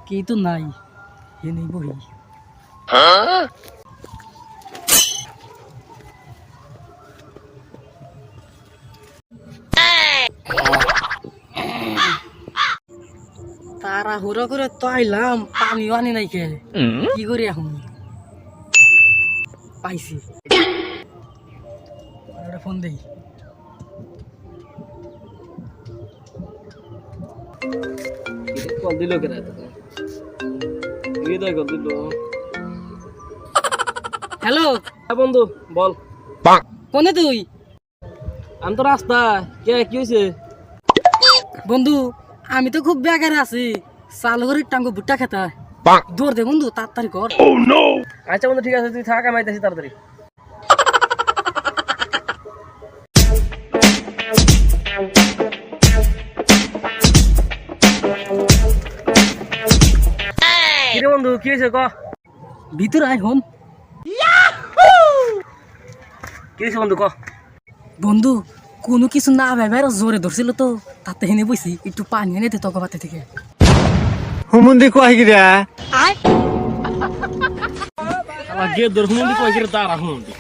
কি তো নাই হে নেই বহি তারা হুড়া করে তো আইলাম পানিও আনি নাই কে কি করি এখন পাইছি ফোন দেই কল দিল কেন কল দিল হ্যালো হ্যাঁ বন্ধু বল কোনে তুই আমি তো রাস্তা কে কি হয়েছে বন্ধু আমি তো খুব বেকার আছি চাল করে টাঙ্গো ভুট্টা খেতা দৌড় দে বন্ধু তাড়াতাড়ি কর আচ্ছা বন্ধু ঠিক আছে তুই থাক আমি আইতাছি তাড়াতাড়ি কিরে বন্ধু কি হয়েছে ক ভিতর আয় হন কি হয়েছে বন্ধু ক বন্ধু কোনো কিছু না ভেবে জোরে ধরছিল তো তাতে হেনে বইছি একটু পানি এনে দে তোকে বাতে থেকে হুমুন্দি কয় গিরা গেট ধর হুমন্দি কয় কিরে তারা হুমন্দি